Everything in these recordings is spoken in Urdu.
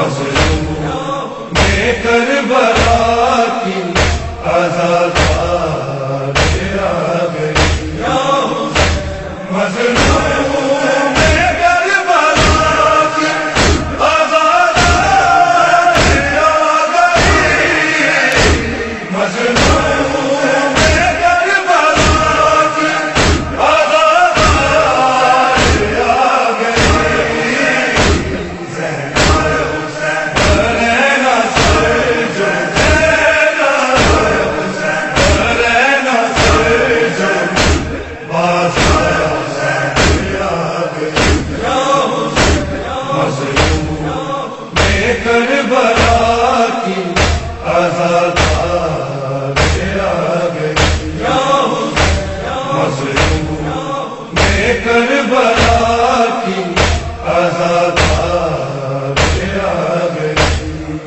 مظلوم میں کربلا کی آزادار آ گئی، مظلوم میں کربلا کی آزادار آ گئی، مظلوم میں کربلا کی آزادار آ گئی، کربلا کی آزادار آ گئی، مظلوم میں کربلا کی آزادار آ گئی،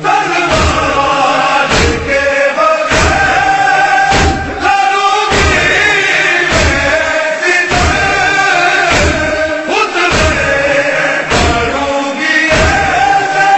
تلوار کے بغیر لڑوں گی میں ستم، خود میں کروں گی ایسے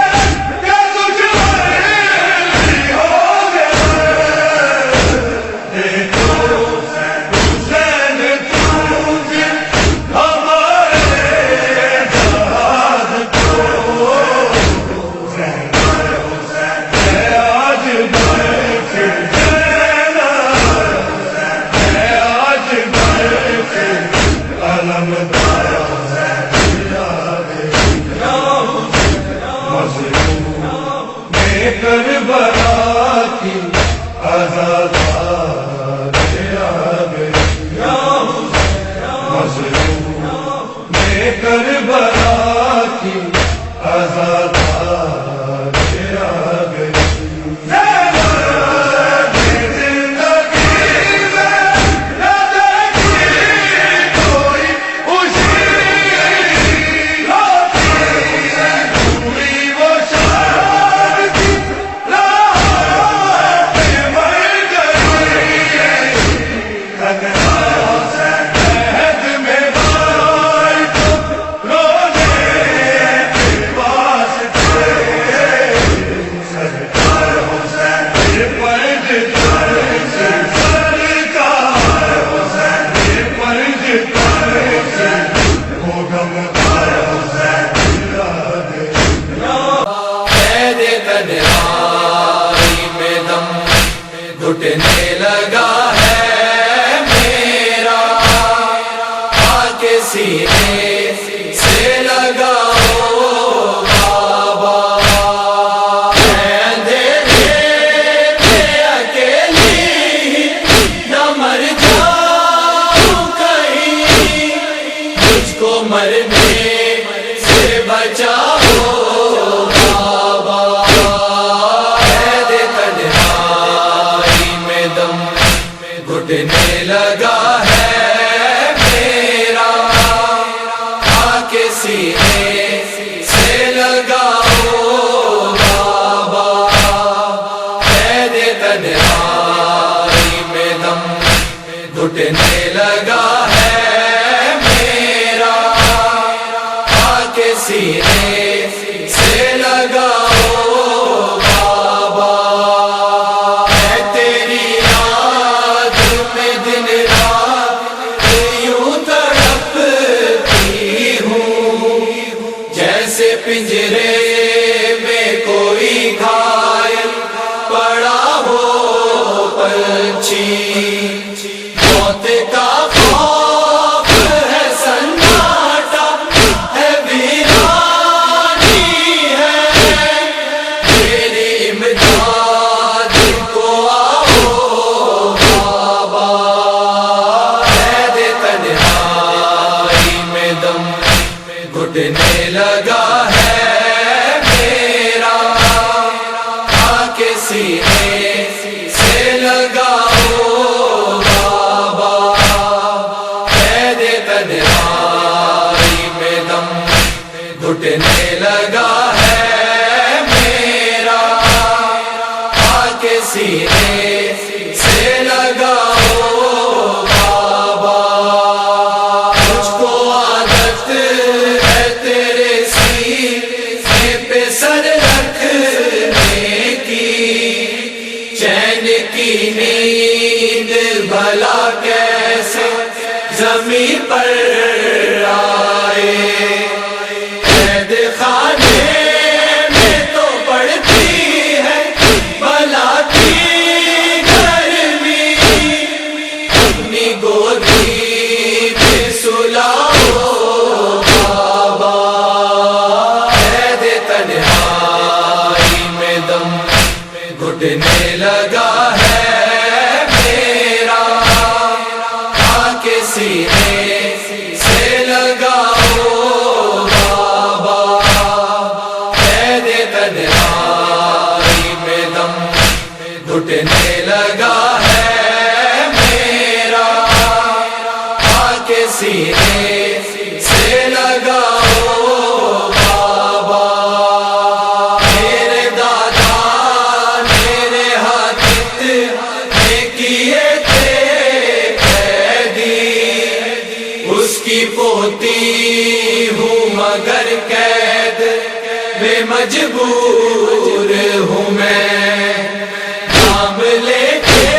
بھلا کیسے زمین پر آئے، قید خانے میں تو پڑتی ہے بلا کی گرمی، اپنی گودی میں سلاؤ بابا، قید تنہائی میں دم گھٹنے لگا ہے میرا، آ کے سینے سے لگاؤ بابا، قید تنہائی میں دم گھٹنے لگا ہے میرا، آ کے سینے سے لگاؤ بابا، میرے دادا میرے ہاتھ نے کیے تھے قیدی، اس کی پوتی ہوں مگر قید میں مجبور ہوں میں، نام لے کے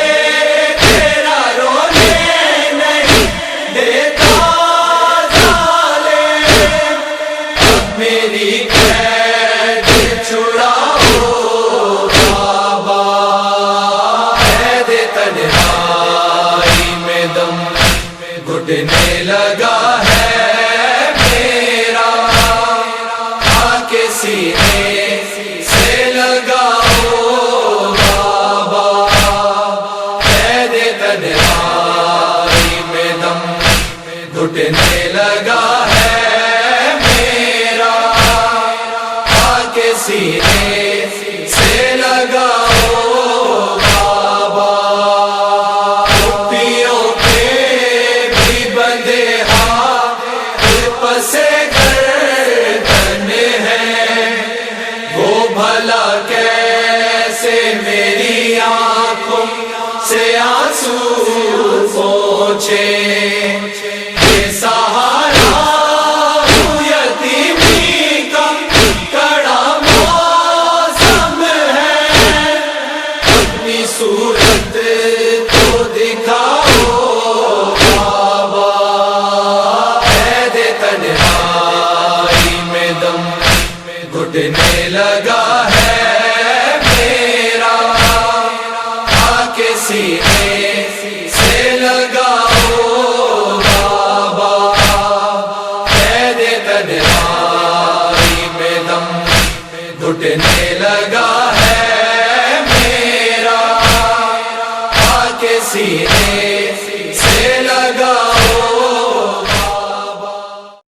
تیرا رونے نہیں دیتا ظالم، اب میری قید چھڑاؤ بابا، قید تنہائی میں دم گھٹنے لگا ہے میرا، آ کے سینے سے لگاؤ بابا، قید تنہائی میں دم گھٹنے لگا ہے میرا، آ کے سینے سے لگاؤ بابا، ٹوپیوں پہ بھی بندے ہاتھ پسے گردن ہیں، وہ بھلا کیسے میری آنکھوں سے آنسو پوچھے، یہ سہارا ہوں یتیمی کا کڑا موسم ہے، اپنی صورت تو دکھاؤ بابا، قید تنہائی میں دم گھٹنے لگا ہے میرا، آ کے سینے سے لگاؤ بابا، قید تنہائی میں دم گھٹنے لگا